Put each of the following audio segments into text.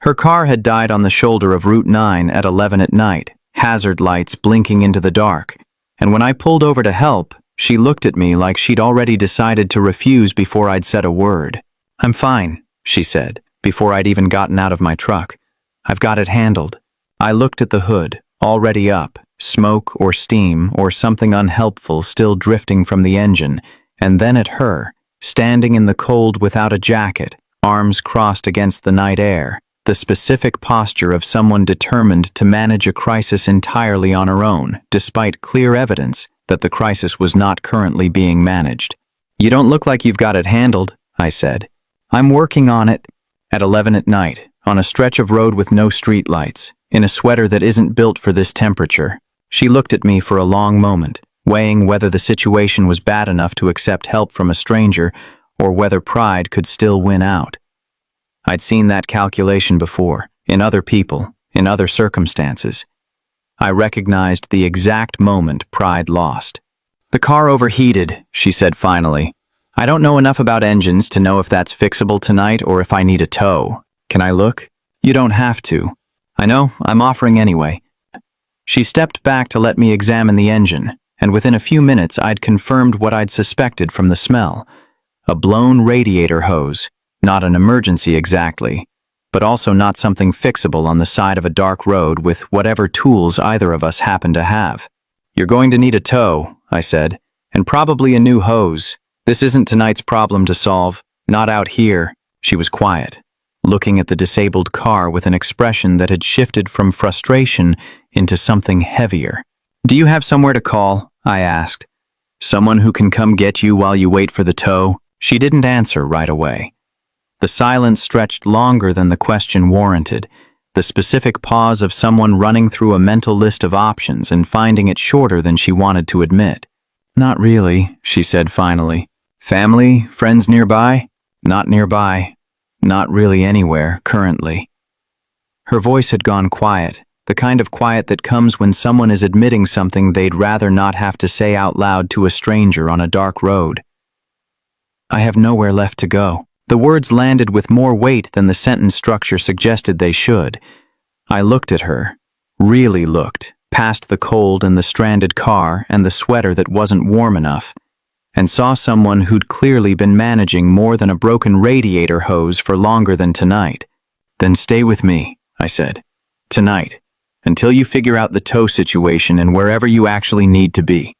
Her car had died on the shoulder of Route 9 at 11 at night, hazard lights blinking into the dark, and when I pulled over to help, she looked at me like she'd already decided to refuse before I'd said a word. "I'm fine," she said, before I'd even gotten out of my truck. "I've got it handled." I looked at the hood, already up, smoke or steam or something unhelpful still drifting from the engine, and then at her, standing in the cold without a jacket, arms crossed against the night air, the specific posture of someone determined to manage a crisis entirely on her own, despite clear evidence that the crisis was not currently being managed. "You don't look like you've got it handled," I said. "I'm working on it." At 11 at night, on a stretch of road with no streetlights, in a sweater that isn't built for this temperature, she looked at me for a long moment, weighing whether the situation was bad enough to accept help from a stranger or whether pride could still win out. I'd seen that calculation before, in other people, in other circumstances. I recognized the exact moment pride lost. "The car overheated," she said finally. "I don't know enough about engines to know if that's fixable tonight or if I need a tow. Can I look?" "You don't have to." "I know, I'm offering anyway." She stepped back to let me examine the engine, and within a few minutes I'd confirmed what I'd suspected from the smell. A blown radiator hose, not an emergency exactly, but also not something fixable on the side of a dark road with whatever tools either of us happened to have. "You're going to need a tow," I said, "and probably a new hose. This isn't tonight's problem to solve. Not out here." She was quiet, looking at the disabled car with an expression that had shifted from frustration into something heavier. "Do you have somewhere to call?" I asked. "Someone who can come get you while you wait for the tow?" She didn't answer right away. The silence stretched longer than the question warranted, the specific pause of someone running through a mental list of options and finding it shorter than she wanted to admit. "Not really," she said finally. "Family, friends nearby?" "Not nearby. Not really anywhere, currently." Her voice had gone quiet, the kind of quiet that comes when someone is admitting something they'd rather not have to say out loud to a stranger on a dark road. "I have nowhere left to go." The words landed with more weight than the sentence structure suggested they should. I looked at her, really looked, past the cold and the stranded car and the sweater that wasn't warm enough, and saw someone who'd clearly been managing more than a broken radiator hose for longer than tonight. "Then stay with me," I said. "Tonight, until you figure out the tow situation and wherever you actually need to be."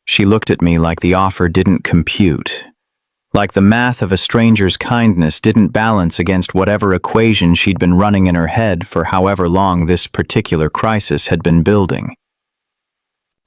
She looked at me like the offer didn't compute. Like the math of a stranger's kindness didn't balance against whatever equation she'd been running in her head for however long this particular crisis had been building.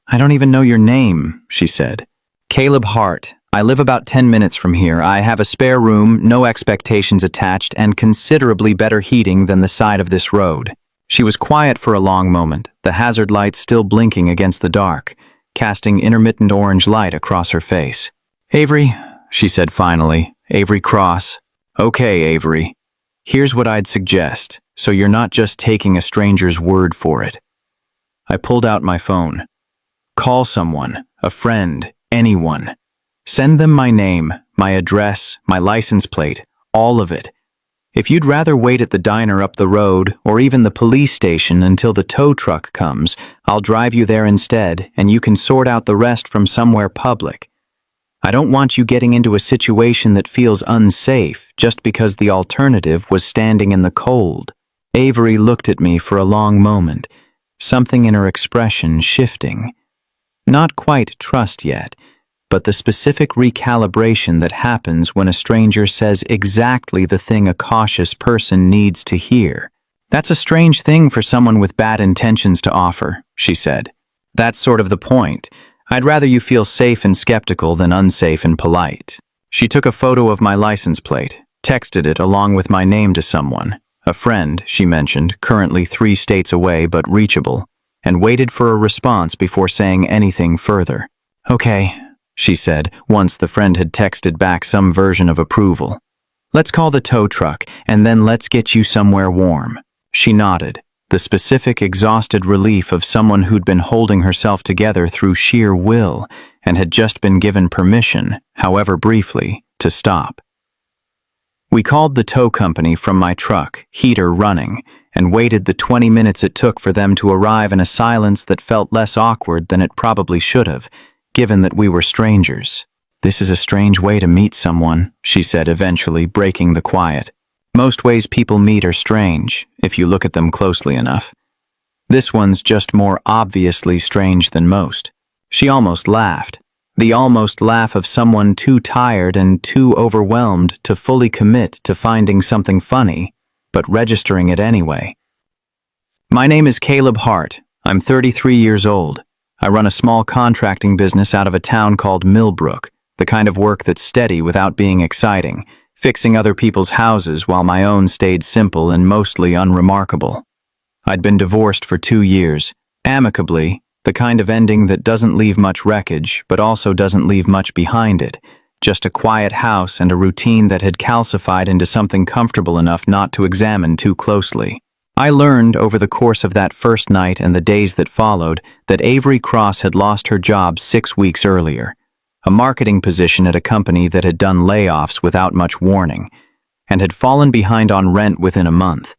"I don't even know your name," she said. "Caleb Hart. I live about 10 minutes from here. I have a spare room, no expectations attached, and considerably better heating than the side of this road." She was quiet for a long moment, the hazard lights still blinking against the dark, casting intermittent orange light across her face. "Avery," she said finally, "Avery Cross." "Okay, Avery. Here's what I'd suggest, so you're not just taking a stranger's word for it." I pulled out my phone. "Call someone, a friend, anyone. Send them my name, my address, my license plate, all of it. If you'd rather wait at the diner up the road or even the police station until the tow truck comes, I'll drive you there instead and you can sort out the rest from somewhere public. I don't want you getting into a situation that feels unsafe just because the alternative was standing in the cold." Avery looked at me for a long moment, something in her expression shifting. Not quite trust yet, but the specific recalibration that happens when a stranger says exactly the thing a cautious person needs to hear. "That's a strange thing for someone with bad intentions to offer," she said. "That's sort of the point. I'd rather you feel safe and skeptical than unsafe and polite." She took a photo of my license plate, texted it along with my name to someone, a friend, she mentioned, currently 3 states away but reachable, and waited for a response before saying anything further. "Okay," she said, once the friend had texted back some version of approval. "Let's call the tow truck, and then let's get you somewhere warm." She nodded, the specific, exhausted relief of someone who'd been holding herself together through sheer will and had just been given permission, however briefly, to stop. We called the tow company from my truck, heater running, and waited the 20 minutes it took for them to arrive in a silence that felt less awkward than it probably should have, given that we were strangers. "This is a strange way to meet someone," she said, eventually breaking the quiet. "Most ways people meet are strange, if you look at them closely enough. This one's just more obviously strange than most." She almost laughed. The almost laugh of someone too tired and too overwhelmed to fully commit to finding something funny, but registering it anyway. "My name is Caleb Hart. I'm 33 years old. I run a small contracting business out of a town called Millbrook, the kind of work that's steady without being exciting, fixing other people's houses while my own stayed simple and mostly unremarkable. I'd been divorced for 2 years, amicably, the kind of ending that doesn't leave much wreckage, but also doesn't leave much behind it, just a quiet house and a routine that had calcified into something comfortable enough not to examine too closely. I learned over the course of that first night and the days that followed that Avery Cross had lost her job 6 weeks earlier, a marketing position at a company that had done layoffs without much warning, and had fallen behind on rent within a month.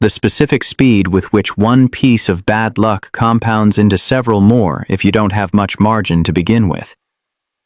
The specific speed with which one piece of bad luck compounds into several more if you don't have much margin to begin with.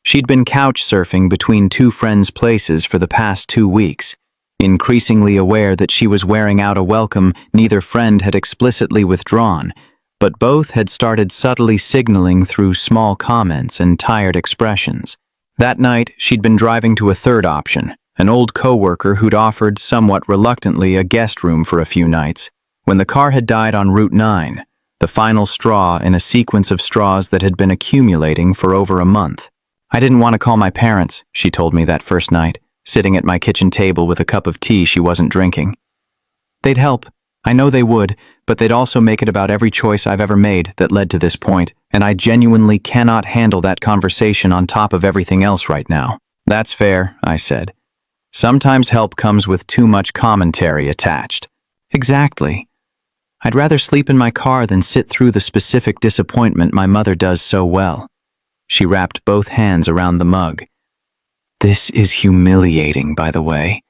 She'd been couch surfing between 2 friends' places for the past 2 weeks, increasingly aware that she was wearing out a welcome neither friend had explicitly withdrawn, but both had started subtly signaling through small comments and tired expressions. That night, she'd been driving to a third option, an old coworker who'd offered, somewhat reluctantly, a guest room for a few nights, when the car had died on Route 9, the final straw in a sequence of straws that had been accumulating for over a month. "I didn't want to call my parents," she told me that first night, sitting at my kitchen table with a cup of tea she wasn't drinking. "They'd help. I know they would, but they'd also make it about every choice I've ever made that led to this point, and I genuinely cannot handle that conversation on top of everything else right now." "That's fair," I said. "Sometimes help comes with too much commentary attached." "Exactly. I'd rather sleep in my car than sit through the specific disappointment my mother does so well." She wrapped both hands around the mug. "This is humiliating, by the way.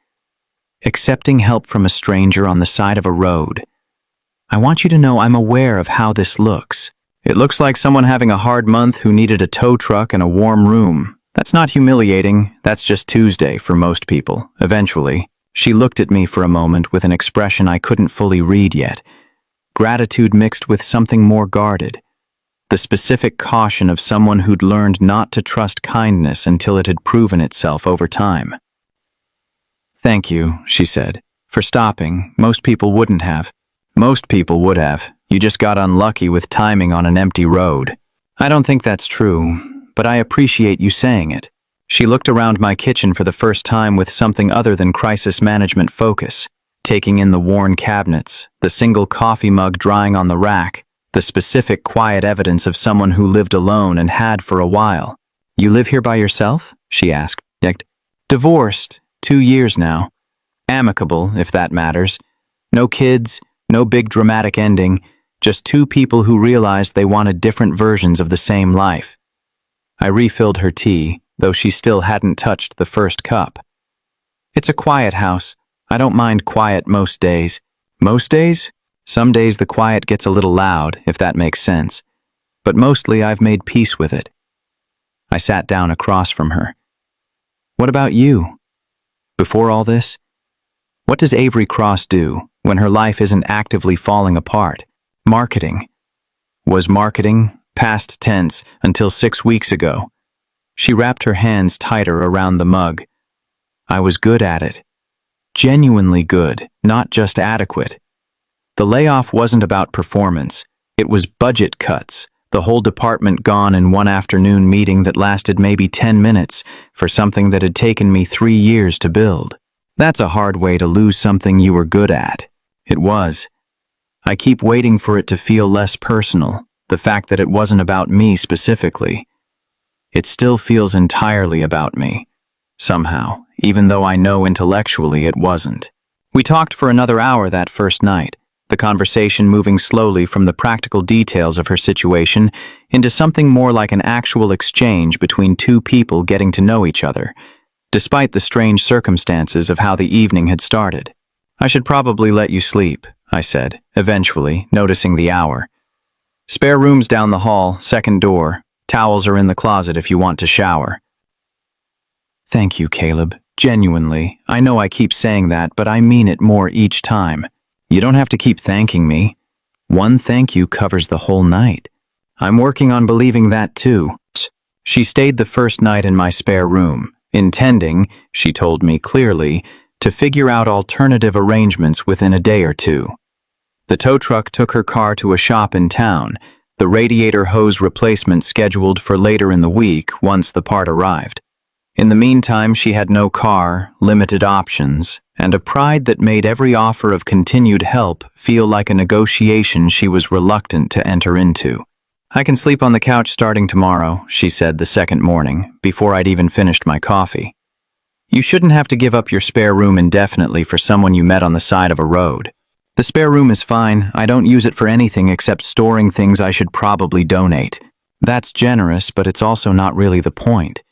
Accepting help from a stranger on the side of a road. I want you to know I'm aware of how this looks. It looks like someone having a hard month who needed a tow truck and a warm room. That's not humiliating, that's just Tuesday for most people, eventually." She looked at me for a moment with an expression I couldn't fully read yet. Gratitude mixed with something more guarded. The specific caution of someone who'd learned not to trust kindness until it had proven itself over time. "Thank you," she said, "for stopping. Most people wouldn't have." "Most people would have. You just got unlucky with timing on an empty road." "I don't think that's true, but I appreciate you saying it." She looked around my kitchen for the first time with something other than crisis management focus, taking in the worn cabinets, the single coffee mug drying on the rack, the specific quiet evidence of someone who lived alone and had for a while. "You live here by yourself?" she asked. "Divorced, 2 years now. Amicable, if that matters. No kids, no big dramatic ending, just 2 people who realized they wanted different versions of the same life." I refilled her tea, though she still hadn't touched the first cup. "It's a quiet house. I don't mind quiet most days." "Most days?" "Some days the quiet gets a little loud, if that makes sense. But mostly I've made peace with it." I sat down across from her. "What about you? Before all this? What does Avery Cross do when her life isn't actively falling apart? Marketing. Was marketing, past tense, until 6 weeks ago." She wrapped her hands tighter around the mug. "I was good at it. Genuinely good, not just adequate. The layoff wasn't about performance. It was budget cuts, the whole department gone in one afternoon meeting that lasted maybe 10 minutes for something that had taken me 3 years to build. That's a hard way to lose something you were good at." It was. I keep waiting for it to feel less personal, the fact that it wasn't about me specifically. It still feels entirely about me, somehow, even though I know intellectually it wasn't. We talked for another hour that first night, the conversation moving slowly from the practical details of her situation into something more like an actual exchange between 2 people getting to know each other, despite the strange circumstances of how the evening had started. "I should probably let you sleep," I said, eventually, noticing the hour. "Spare rooms down the hall, second door. Towels are in the closet if you want to shower." "Thank you, Caleb. Genuinely. I know I keep saying that, but I mean it more each time. You don't have to keep thanking me. One thank you covers the whole night. I'm working on believing that too." She stayed the first night in my spare room, intending, she told me clearly, to figure out alternative arrangements within a day or two. The tow truck took her car to a shop in town, the radiator hose replacement scheduled for later in the week once the part arrived. In the meantime, she had no car, limited options, and a pride that made every offer of continued help feel like a negotiation she was reluctant to enter into. "I can sleep on the couch starting tomorrow," she said the second morning, before I'd even finished my coffee. "You shouldn't have to give up your spare room indefinitely for someone you met on the side of a road." "The spare room is fine. I don't use it for anything except storing things I should probably donate." "That's generous, but it's also not really the point.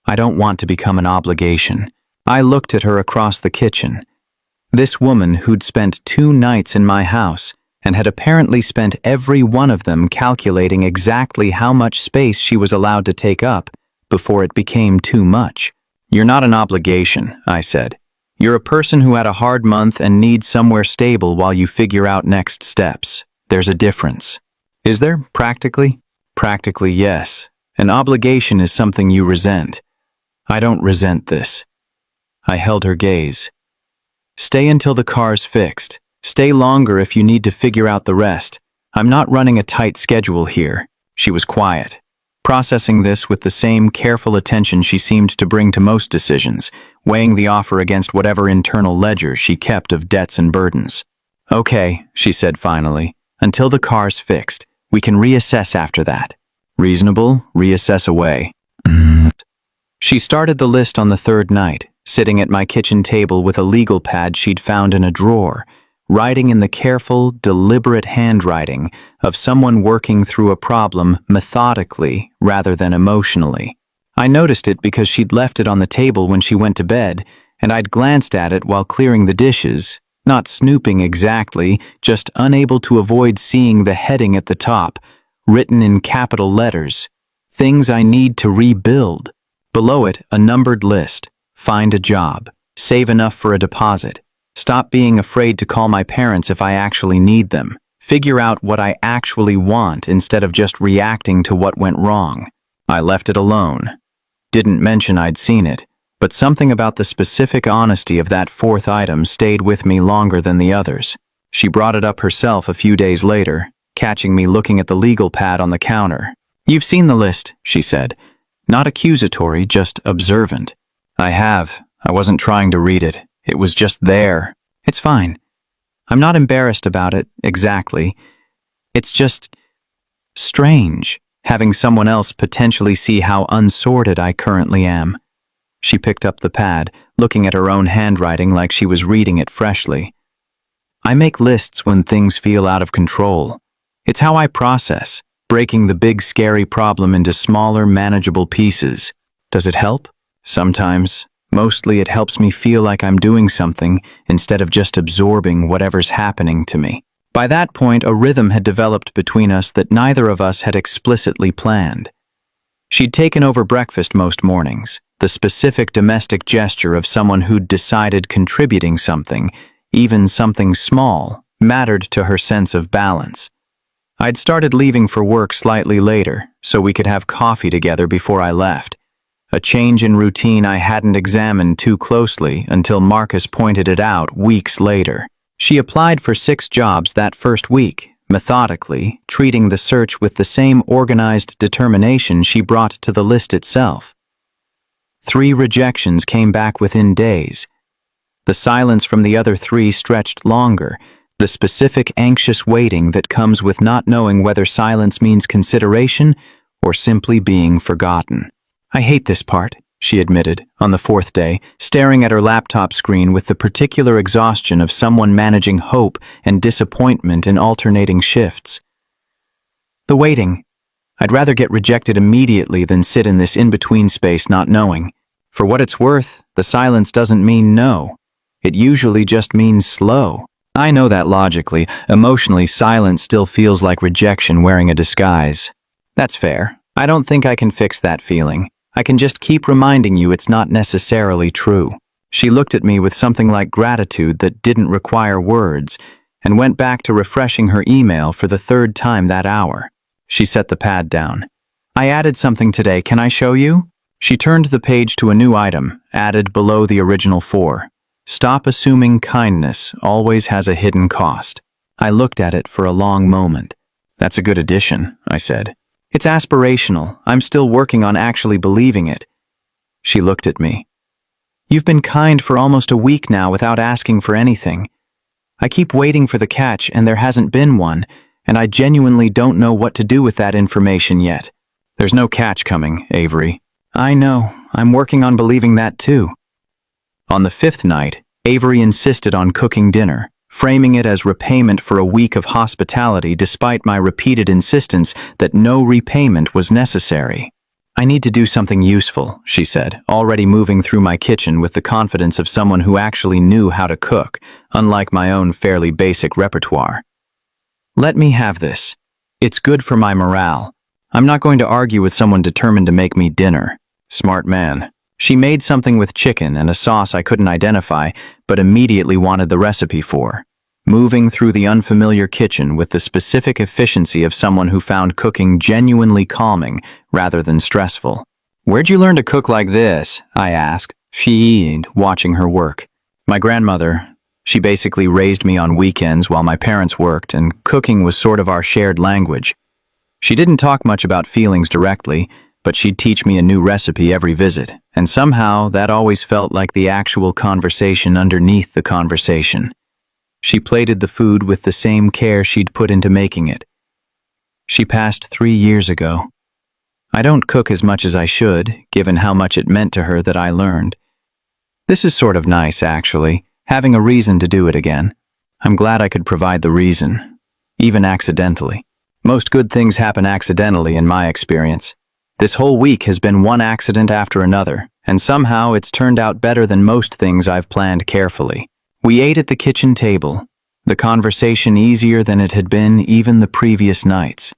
I don't want to become an obligation." I looked at her across the kitchen. This woman who'd spent 2 nights in my house and had apparently spent every one of them calculating exactly how much space she was allowed to take up before it became too much. "You're not an obligation," I said. "You're a person who had a hard month and needs somewhere stable while you figure out next steps. There's a difference." "Is there, practically?" "Practically, yes. An obligation is something you resent." "I don't resent this." I held her gaze. "Stay until the car's fixed. Stay longer if you need to figure out the rest. I'm not running a tight schedule here." She was quiet, processing this with the same careful attention she seemed to bring to most decisions, weighing the offer against whatever internal ledger she kept of debts and burdens. "Okay," she said finally, "until the car's fixed. We can reassess after that." "Reasonable, reassess away." She started the list on the third night, sitting at my kitchen table with a legal pad she'd found in a drawer, writing in the careful, deliberate handwriting of someone working through a problem methodically rather than emotionally. I noticed it because she'd left it on the table when she went to bed, and I'd glanced at it while clearing the dishes, not snooping exactly, just unable to avoid seeing the heading at the top, written in capital letters, "Things I need to rebuild." Below it, a numbered list: find a job, save enough for a deposit, stop being afraid to call my parents if I actually need them, figure out what I actually want instead of just reacting to what went wrong. I left it alone. Didn't mention I'd seen it, but something about the specific honesty of that fourth item stayed with me longer than the others. She brought it up herself a few days later, catching me looking at the legal pad on the counter. "You've seen the list," she said. Not accusatory, just observant. "I have. I wasn't trying to read it. It was just there." "It's fine. I'm not embarrassed about it, exactly. It's just strange, having someone else potentially see how unsorted I currently am." She picked up the pad, looking at her own handwriting like she was reading it freshly. "I make lists when things feel out of control. It's how I process, breaking the big scary problem into smaller, manageable pieces. Does it help? Sometimes. Mostly it helps me feel like I'm doing something instead of just absorbing whatever's happening to me." By that point, a rhythm had developed between us that neither of us had explicitly planned. She'd taken over breakfast most mornings, the specific domestic gesture of someone who'd decided contributing something, even something small, mattered to her sense of balance. I'd started leaving for work slightly later, so we could have coffee together before I left. A change in routine I hadn't examined too closely until Marcus pointed it out weeks later. She applied for 6 jobs that first week, methodically, treating the search with the same organized determination she brought to the list itself. 3 rejections came back within days. The silence from the other 3 stretched longer, the specific anxious waiting that comes with not knowing whether silence means consideration or simply being forgotten. "I hate this part," she admitted, on the 4th day, staring at her laptop screen with the particular exhaustion of someone managing hope and disappointment in alternating shifts. "The waiting. I'd rather get rejected immediately than sit in this in-between space not knowing. For what it's worth, the silence doesn't mean no. It usually just means slow. I know that logically. Emotionally, silence still feels like rejection wearing a disguise. That's fair. I don't think I can fix that feeling. I can just keep reminding you it's not necessarily true. She looked at me with something like gratitude that didn't require words, and went back to refreshing her email for the third time that hour. She set the pad down. I added something today, can I show you? She turned the page to a new item, added below the original 4. Stop assuming kindness always has a hidden cost. I looked at it for a long moment. That's a good addition, I said. It's aspirational. I'm still working on actually believing it. She looked at me. You've been kind for almost a week now without asking for anything. I keep waiting for the catch and there hasn't been one, and I genuinely don't know what to do with that information yet. There's no catch coming, Avery. I know. I'm working on believing that too. On the 5th night, Avery insisted on cooking dinner, framing it as repayment for a week of hospitality despite my repeated insistence that no repayment was necessary. I need to do something useful, she said, already moving through my kitchen with the confidence of someone who actually knew how to cook, unlike my own fairly basic repertoire. Let me have this. It's good for my morale. I'm not going to argue with someone determined to make me dinner. Smart man. She made something with chicken and a sauce I couldn't identify, but immediately wanted the recipe for. Moving through the unfamiliar kitchen with the specific efficiency of someone who found cooking genuinely calming rather than stressful. Where'd you learn to cook like this? I asked, watching her work. My grandmother. She basically raised me on weekends while my parents worked, and cooking was sort of our shared language. She didn't talk much about feelings directly, but she'd teach me a new recipe every visit, and somehow that always felt like the actual conversation underneath the conversation. She plated the food with the same care she'd put into making it. She passed 3 years ago. I don't cook as much as I should, given how much it meant to her that I learned. This is sort of nice, actually, having a reason to do it again. I'm glad I could provide the reason, even accidentally. Most good things happen accidentally in my experience. This whole week has been one accident after another, and somehow it's turned out better than most things I've planned carefully. We ate at the kitchen table, the conversation easier than it had been even the previous nights.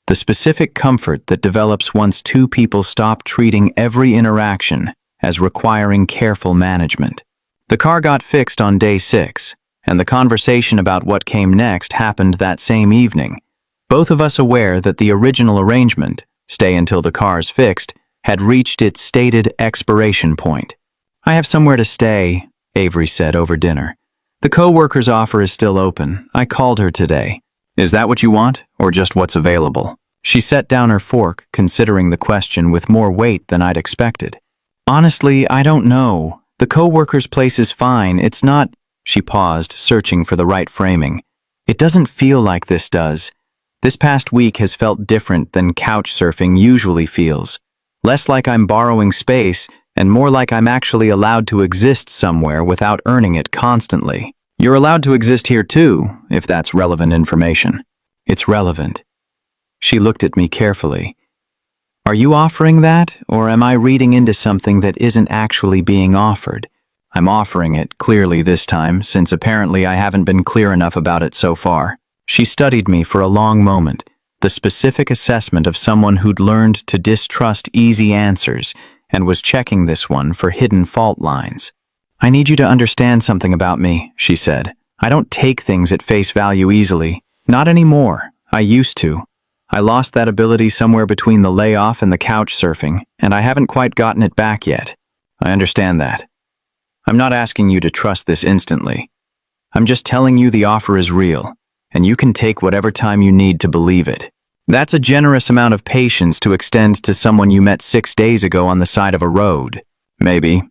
The specific comfort that develops once two people stop treating every interaction as requiring careful management. The car got fixed on day 6, and the conversation about what came next happened that same evening, both of us aware that the original arrangement, stay until the car's fixed, had reached its stated expiration point. I have somewhere to stay, Avery said over dinner. The co-worker's offer is still open. I called her today. Is that what you want, or just what's available? She set down her fork, considering the question with more weight than I'd expected. Honestly, I don't know. The co-worker's place is fine. It's not... She paused, searching for the right framing. It doesn't feel like this does. This past week has felt different than couch surfing usually feels. Less like I'm borrowing space, and more like I'm actually allowed to exist somewhere without earning it constantly. You're allowed to exist here too, if that's relevant information. It's relevant. She looked at me carefully. Are you offering that, or am I reading into something that isn't actually being offered? I'm offering it, clearly this time, since apparently I haven't been clear enough about it so far. She studied me for a long moment, the specific assessment of someone who'd learned to distrust easy answers and was checking this one for hidden fault lines. I need you to understand something about me, she said. I don't take things at face value easily. Not anymore. I used to. I lost that ability somewhere between the layoff and the couch surfing, and I haven't quite gotten it back yet. I understand that. I'm not asking you to trust this instantly. I'm just telling you the offer is real, and you can take whatever time you need to believe it. That's a generous amount of patience to extend to someone you met 6 days ago on the side of a road. Maybe.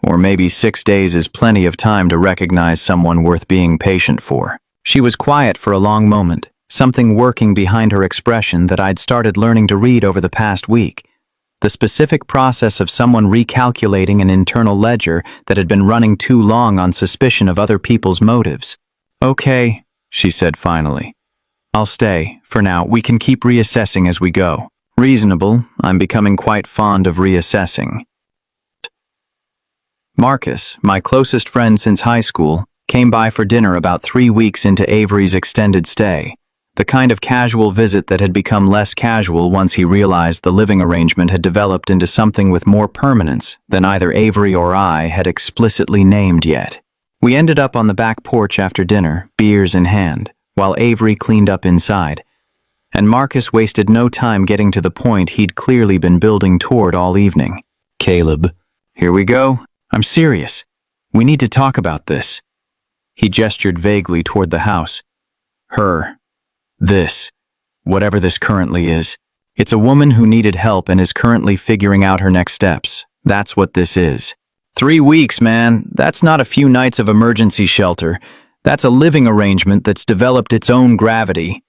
Or maybe 6 days is plenty of time to recognize someone worth being patient for. She was quiet for a long moment, something working behind her expression that I'd started learning to read over the past week. The specific process of someone recalculating an internal ledger that had been running too long on suspicion of other people's motives. Okay, she said finally. I'll stay. For now, we can keep reassessing as we go. Reasonable. I'm becoming quite fond of reassessing. Marcus, my closest friend since high school, came by for dinner about 3 weeks into Avery's extended stay, the kind of casual visit that had become less casual once he realized the living arrangement had developed into something with more permanence than either Avery or I had explicitly named yet. We ended up on the back porch after dinner, beers in hand, while Avery cleaned up inside, and Marcus wasted no time getting to the point he'd clearly been building toward all evening. "Caleb, here we go. I'm serious. We need to talk about this." He gestured vaguely toward the house. "Her. This. Whatever this currently is. It's a woman who needed help and is currently figuring out her next steps. That's what this is. 3 weeks, man. That's not a few nights of emergency shelter. That's a living arrangement that's developed its own gravity."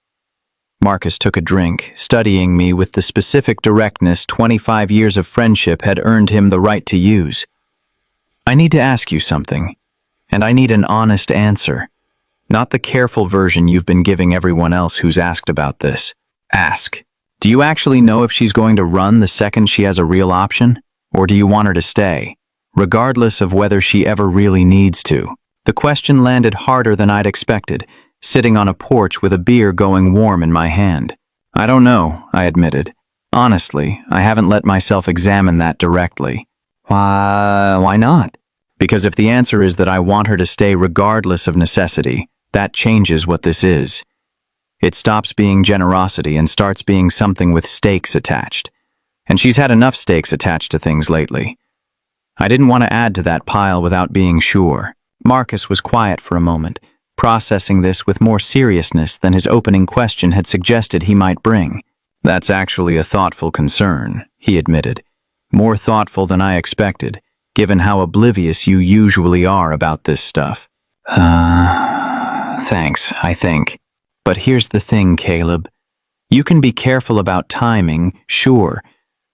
Marcus took a drink, studying me with the specific directness 25 years of friendship had earned him the right to use. "I need to ask you something, and I need an honest answer. Not the careful version you've been giving everyone else who's asked about this. Ask. Do you actually know if she's going to run the second she has a real option? Or do you want her to stay, regardless of whether she ever really needs to?" The question landed harder than I'd expected, sitting on a porch with a beer going warm in my hand. "I don't know," I admitted. "Honestly, I haven't let myself examine that directly." Why not? Because if the answer is that I want her to stay regardless of necessity, that changes what this is. It stops being generosity and starts being something with stakes attached. And she's had enough stakes attached to things lately. I didn't want to add to that pile without being sure. Marcus was quiet for a moment, processing this with more seriousness than his opening question had suggested he might bring. "That's actually a thoughtful concern," he admitted. "More thoughtful than I expected, given how oblivious you usually are about this stuff." Thanks, I think. But here's the thing, Caleb. You can be careful about timing, sure,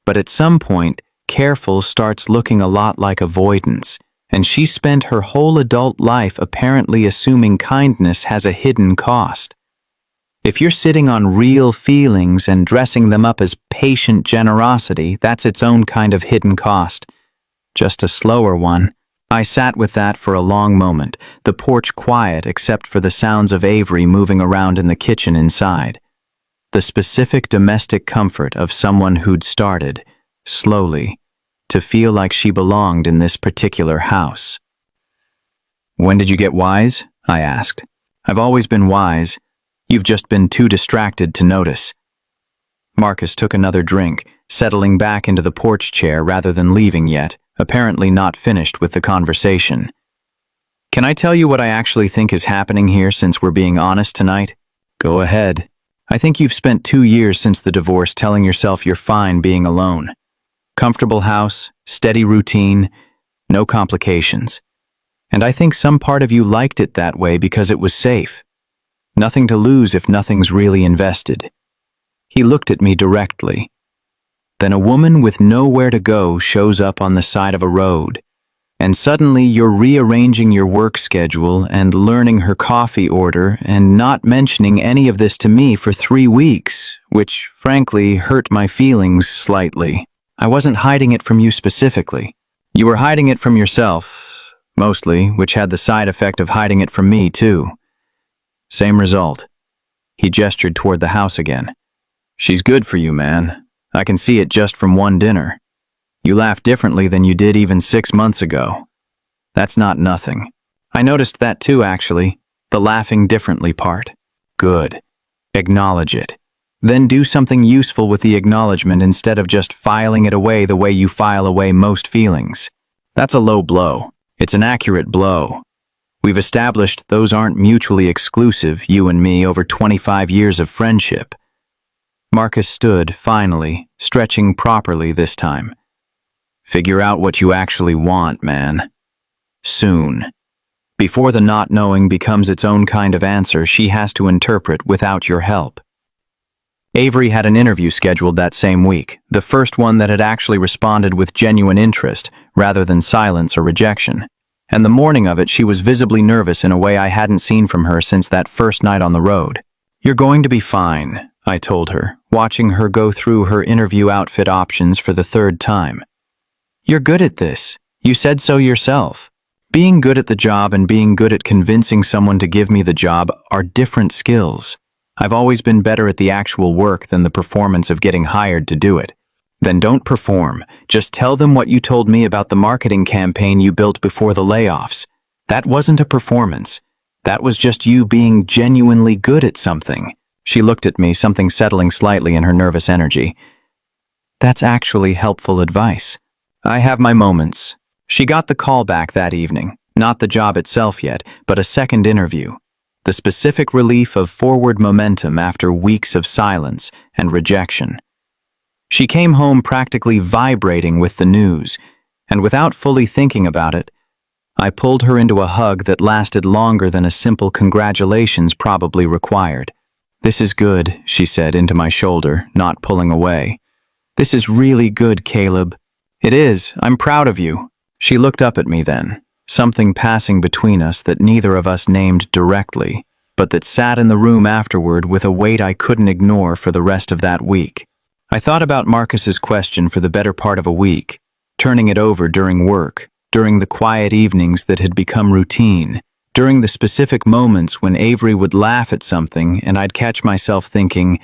but at some point, careful starts looking a lot like avoidance, and she spent her whole adult life apparently assuming kindness has a hidden cost. If you're sitting on real feelings and dressing them up as patient generosity, that's its own kind of hidden cost. Just a slower one. I sat with that for a long moment, the porch quiet except for the sounds of Avery moving around in the kitchen inside. The specific domestic comfort of someone who'd started, slowly, to feel like she belonged in this particular house. "When did you get wise?" I asked. "I've always been wise. You've just been too distracted to notice." Marcus took another drink, settling back into the porch chair rather than leaving yet, apparently not finished with the conversation. "Can I tell you what I actually think is happening here since we're being honest tonight?" "Go ahead." "I think you've spent 2 years since the divorce telling yourself you're fine being alone. Comfortable house, steady routine, no complications. And I think some part of you liked it that way because it was safe. Nothing to lose if nothing's really invested." He looked at me directly. Then a woman with nowhere to go shows up on the side of a road, and suddenly you're rearranging your work schedule and learning her coffee order and not mentioning any of this to me for 3 weeks, which, frankly, hurt my feelings slightly. I wasn't hiding it from you specifically. You were hiding it from yourself, mostly, which had the side effect of hiding it from me, too. Same result. He gestured toward the house again. "She's good for you, man. I can see it just from one dinner. You laugh differently than you did even 6 months ago. That's not nothing. I noticed that too, actually, the laughing differently part. Good. Acknowledge it. Then do something useful with the acknowledgement instead of just filing it away the way you file away most feelings. That's a low blow. It's an accurate blow. We've established those aren't mutually exclusive, you and me, over 25 years of friendship." Marcus stood, finally, stretching properly this time. "Figure out what you actually want, man. Soon. Before the not knowing becomes its own kind of answer she has to interpret without your help." Avery had an interview scheduled that same week, the first one that had actually responded with genuine interest, rather than silence or rejection. And the morning of it she was visibly nervous in a way I hadn't seen from her since that first night on the road. "You're going to be fine," I told her, watching her go through her interview outfit options for the 3rd time. "You're good at this. You said so yourself. Being good at the job and being good at convincing someone to give me the job are different skills. I've always been better at the actual work than the performance of getting hired to do it. Then don't perform. Just tell them what you told me about the marketing campaign you built before the layoffs. That wasn't a performance. That was just you being genuinely good at something. She looked at me, something settling slightly in her nervous energy. That's actually helpful advice. I have my moments. She got the call back that evening, not the job itself yet, but a second interview. The specific relief of forward momentum after weeks of silence and rejection. She came home practically vibrating with the news, and without fully thinking about it, I pulled her into a hug that lasted longer than a simple congratulations probably required. "This is good," she said into my shoulder, not pulling away. "This is really good, Caleb." "It is. I'm proud of you." She looked up at me then, something passing between us that neither of us named directly, but that sat in the room afterward with a weight I couldn't ignore for the rest of that week. I thought about Marcus's question for the better part of a week, turning it over during work, during the quiet evenings that had become routine, during the specific moments when Avery would laugh at something and I'd catch myself thinking,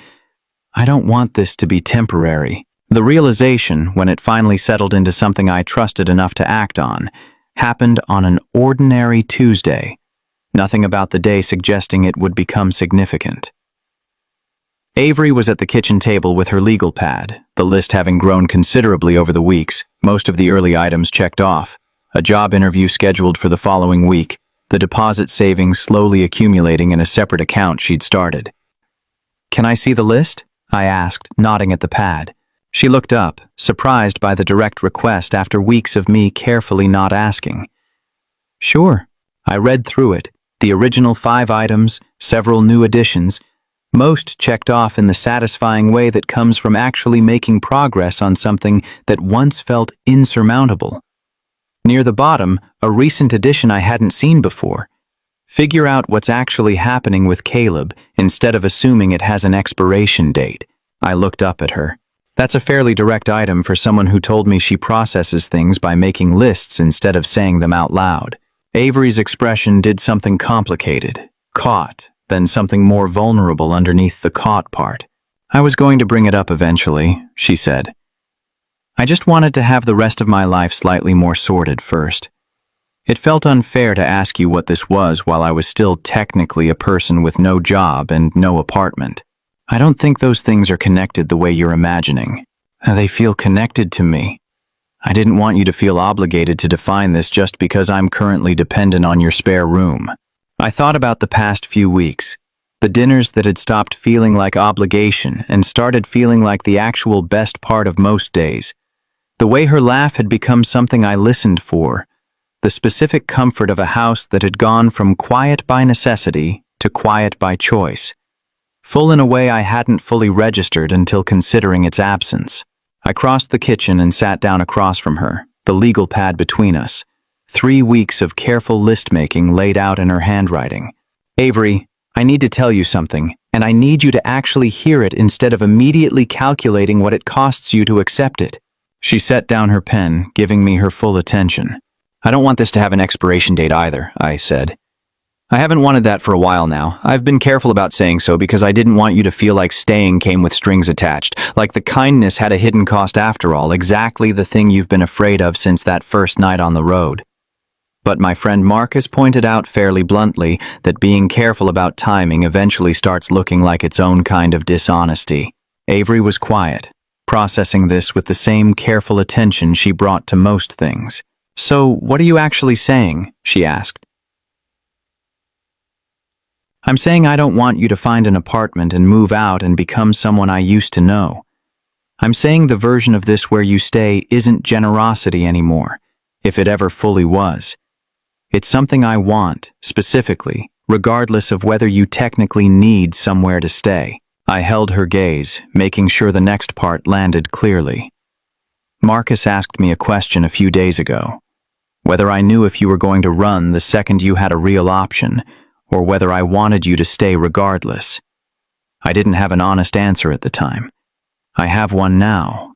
I don't want this to be temporary. The realization, when it finally settled into something I trusted enough to act on, happened on an ordinary Tuesday. Nothing about the day suggesting it would become significant. Avery was at the kitchen table with her legal pad, the list having grown considerably over the weeks, most of the early items checked off, a job interview scheduled for the following week, the deposit savings slowly accumulating in a separate account she'd started. "Can I see the list?" I asked, nodding at the pad. She looked up, surprised by the direct request after weeks of me carefully not asking. "Sure." I read through it, the original 5 items, several new additions, most checked off in the satisfying way that comes from actually making progress on something that once felt insurmountable. Near the bottom, a recent addition I hadn't seen before. Figure out what's actually happening with Caleb instead of assuming it has an expiration date. I looked up at her. That's a fairly direct item for someone who told me she processes things by making lists instead of saying them out loud. Avery's expression did something complicated, caught, then something more vulnerable underneath the caught part. "I was going to bring it up eventually," she said. "I just wanted to have the rest of my life slightly more sorted first. It felt unfair to ask you what this was while I was still technically a person with no job and no apartment. I don't think those things are connected the way you're imagining. They feel connected to me. I didn't want you to feel obligated to define this just because I'm currently dependent on your spare room." I thought about the past few weeks, the dinners that had stopped feeling like obligation and started feeling like the actual best part of most days. The way her laugh had become something I listened for, the specific comfort of a house that had gone from quiet by necessity to quiet by choice, full in a way I hadn't fully registered until considering its absence. I crossed the kitchen and sat down across from her, the legal pad between us. 3 weeks of careful list-making laid out in her handwriting. "Avery, I need to tell you something, and I need you to actually hear it instead of immediately calculating what it costs you to accept it." She set down her pen, giving me her full attention. "I don't want this to have an expiration date either," I said. "I haven't wanted that for a while now. I've been careful about saying so because I didn't want you to feel like staying came with strings attached, like the kindness had a hidden cost after all, exactly the thing you've been afraid of since that first night on the road." But my friend Marcus pointed out fairly bluntly that being careful about timing eventually starts looking like its own kind of dishonesty. Avery was quiet, processing this with the same careful attention she brought to most things. "So, what are you actually saying?" she asked. "I'm saying I don't want you to find an apartment and move out and become someone I used to know. I'm saying the version of this where you stay isn't generosity anymore, if it ever fully was. It's something I want, specifically, regardless of whether you technically need somewhere to stay." I held her gaze, making sure the next part landed clearly. "Marcus asked me a question a few days ago. Whether I knew if you were going to run the second you had a real option, or whether I wanted you to stay regardless. I didn't have an honest answer at the time. I have one now."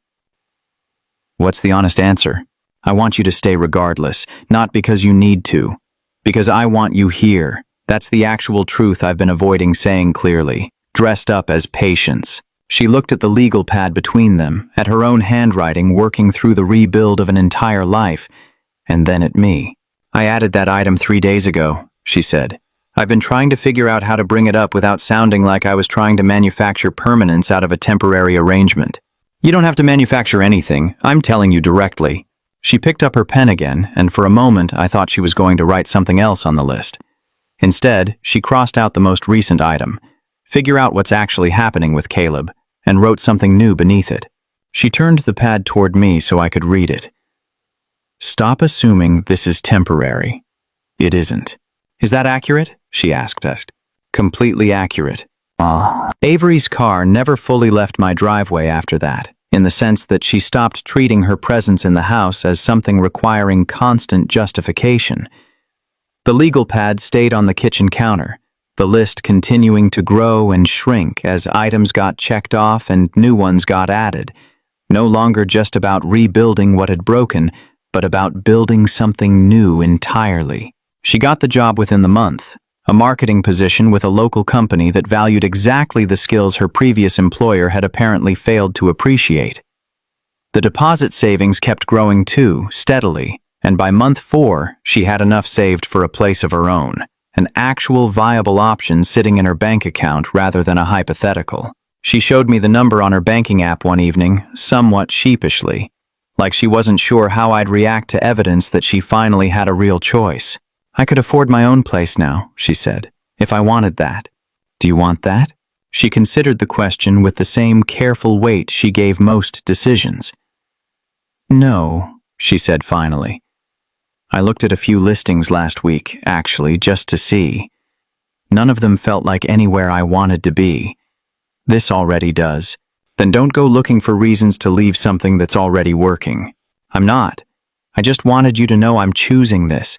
"What's the honest answer?" I want you to stay regardless, not because you need to. Because I want you here. That's the actual truth I've been avoiding saying clearly, dressed up as patience. She looked at the legal pad between them, at her own handwriting working through the rebuild of an entire life, and then at me. I added that item 3 days ago, she said. I've been trying to figure out how to bring it up without sounding like I was trying to manufacture permanence out of a temporary arrangement. You don't have to manufacture anything, I'm telling you directly. She picked up her pen again, and for a moment I thought she was going to write something else on the list. Instead, she crossed out the most recent item, figure out what's actually happening with Caleb, and wrote something new beneath it. She turned the pad toward me so I could read it. Stop assuming this is temporary. It isn't. Is that accurate? She asked us. Completely accurate. Avery's car never fully left my driveway after that, in the sense that she stopped treating her presence in the house as something requiring constant justification. The legal pad stayed on the kitchen counter, the list continuing to grow and shrink as items got checked off and new ones got added, no longer just about rebuilding what had broken, but about building something new entirely. She got the job within the month, a marketing position with a local company that valued exactly the skills her previous employer had apparently failed to appreciate. The deposit savings kept growing too, steadily, and by month 4, she had enough saved for a place of her own, an actual viable option sitting in her bank account rather than a hypothetical. She showed me the number on her banking app one evening, somewhat sheepishly, like she wasn't sure how I'd react to evidence that she finally had a real choice. I could afford my own place now, she said, if I wanted that. Do you want that? She considered the question with the same careful weight she gave most decisions. No, she said finally. I looked at a few listings last week, actually, just to see. None of them felt like anywhere I wanted to be. This already does. Then don't go looking for reasons to leave something that's already working. I'm not. I just wanted you to know I'm choosing this.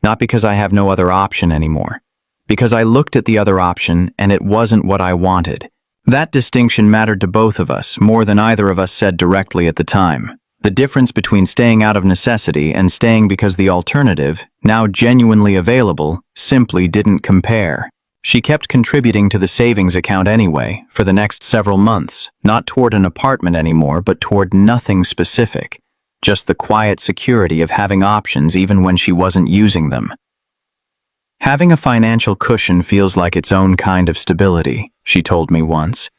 Not because I have no other option anymore. Because I looked at the other option and it wasn't what I wanted. That distinction mattered to both of us more than either of us said directly at the time. The difference between staying out of necessity and staying because the alternative, now genuinely available, simply didn't compare. She kept contributing to the savings account anyway, for the next several months, not toward an apartment anymore, but toward nothing specific. Just the quiet security of having options even when she wasn't using them. Having a financial cushion feels like its own kind of stability, she told me once,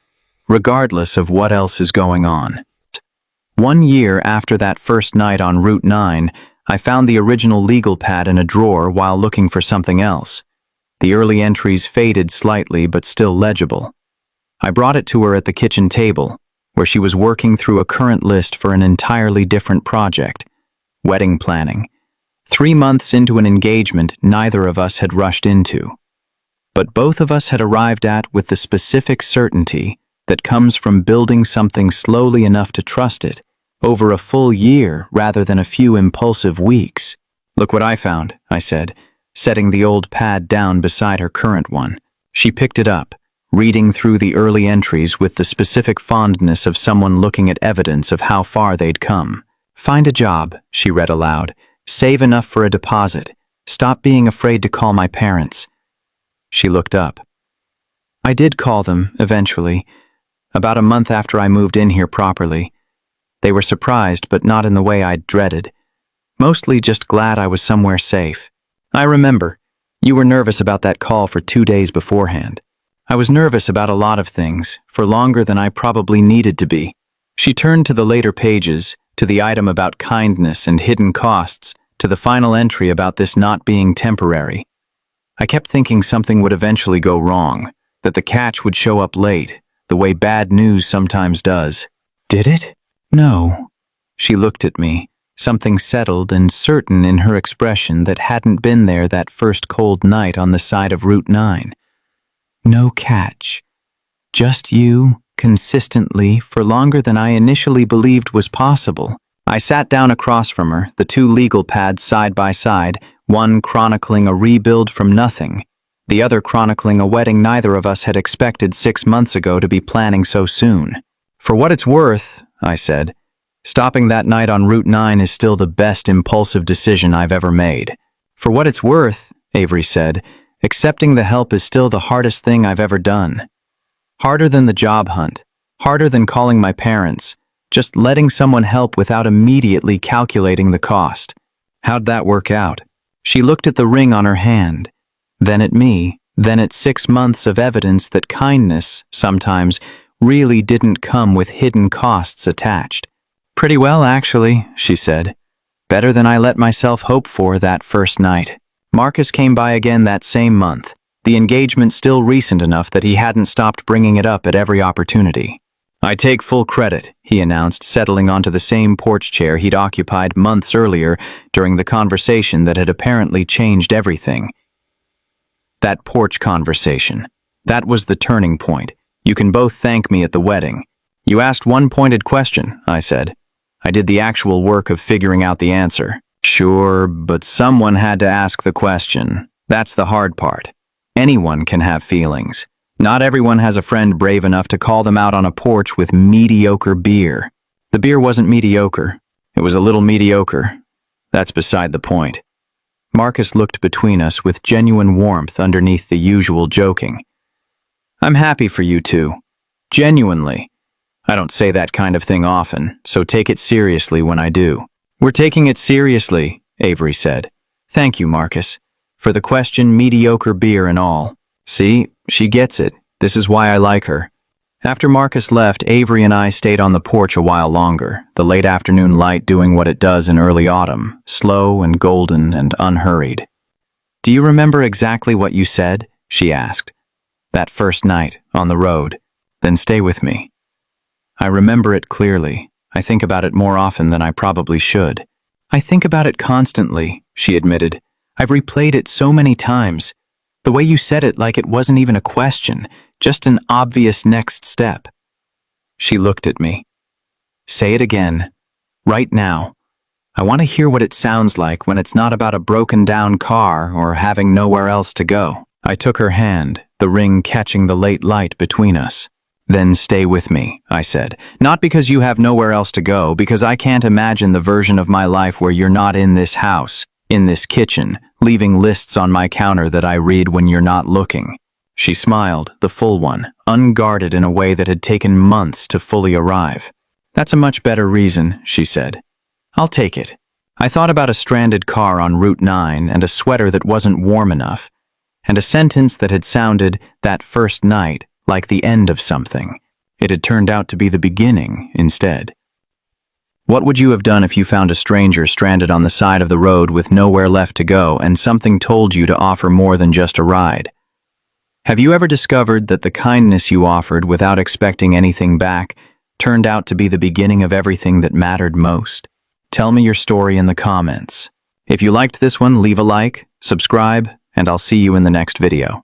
regardless of what else is going on. 1 year after that first night on Route 9, I found the original legal pad in a drawer while looking for something else. The early entries faded slightly but still legible. I brought it to her at the kitchen table, where she was working through a current list for an entirely different project, wedding planning. 3 months into an engagement neither of us had rushed into. But both of us had arrived at with the specific certainty that comes from building something slowly enough to trust it, over a full year rather than a few impulsive weeks. Look what I found, I said, setting the old pad down beside her current one. She picked it up, reading through the early entries with the specific fondness of someone looking at evidence of how far they'd come. Find a job, she read aloud. Save enough for a deposit. Stop being afraid to call my parents. She looked up. I did call them, eventually, about a month after I moved in here properly. They were surprised, but not in the way I'd dreaded. Mostly just glad I was somewhere safe. I remember. You were nervous about that call for 2 days beforehand. I was nervous about a lot of things, for longer than I probably needed to be. She turned to the later pages, to the item about kindness and hidden costs, to the final entry about this not being temporary. I kept thinking something would eventually go wrong, that the catch would show up late, the way bad news sometimes does. Did it? No. She looked at me, something settled and certain in her expression that hadn't been there that first cold night on the side of Route 9. No catch. Just you, consistently, for longer than I initially believed was possible. I sat down across from her, the 2 legal pads side by side, one chronicling a rebuild from nothing, the other chronicling a wedding neither of us had expected 6 months ago to be planning so soon. For what it's worth, I said, Stopping that night on Route 9 is still the best impulsive decision I've ever made. For what it's worth, Avery said, accepting the help is still the hardest thing I've ever done. Harder than the job hunt, harder than calling my parents, just letting someone help without immediately calculating the cost. How'd that work out? She looked at the ring on her hand, then at me, then at 6 months of evidence that kindness, sometimes, really didn't come with hidden costs attached. Pretty well, actually, she said. Better than I let myself hope for that first night. Marcus came by again that same month, the engagement still recent enough that he hadn't stopped bringing it up at every opportunity. I take full credit, he announced, settling onto the same porch chair he'd occupied months earlier during the conversation that had apparently changed everything. That porch conversation. That was the turning point. You can both thank me at the wedding. You asked one pointed question, I said. I did the actual work of figuring out the answer. Sure, but someone had to ask the question. That's the hard part. Anyone can have feelings. Not everyone has a friend brave enough to call them out on a porch with mediocre beer. The beer wasn't mediocre. It was a little mediocre. That's beside the point. Marcus looked between us with genuine warmth underneath the usual joking. I'm happy for you two. Genuinely. I don't say that kind of thing often, so take it seriously when I do. We're taking it seriously, Avery said. Thank you, Marcus. For the question, mediocre beer and all. See, she gets it. This is why I like her. After Marcus left, Avery and I stayed on the porch a while longer, the late afternoon light doing what it does in early autumn, slow and golden and unhurried. Do you remember exactly what you said? She asked. That first night, on the road. Then stay with me. I remember it clearly. I think about it more often than I probably should. I think about it constantly, she admitted. I've replayed it so many times. The way you said it like it wasn't even a question, just an obvious next step. She looked at me. Say it again. Right now. I want to hear what it sounds like when it's not about a broken down car or having nowhere else to go. I took her hand, the ring catching the late light between us. Then stay with me, I said. Not because you have nowhere else to go, because I can't imagine the version of my life where you're not in this house, in this kitchen, leaving lists on my counter that I read when you're not looking. She smiled, the full one, unguarded in a way that had taken months to fully arrive. That's a much better reason, she said. I'll take it. I thought about a stranded car on Route 9 and a sweater that wasn't warm enough, and a sentence that had sounded, that first night, like the end of something. It had turned out to be the beginning instead. What would you have done if you found a stranger stranded on the side of the road with nowhere left to go and something told you to offer more than just a ride? Have you ever discovered that the kindness you offered without expecting anything back turned out to be the beginning of everything that mattered most? Tell me your story in the comments. If you liked this one, leave a like, subscribe, and I'll see you in the next video.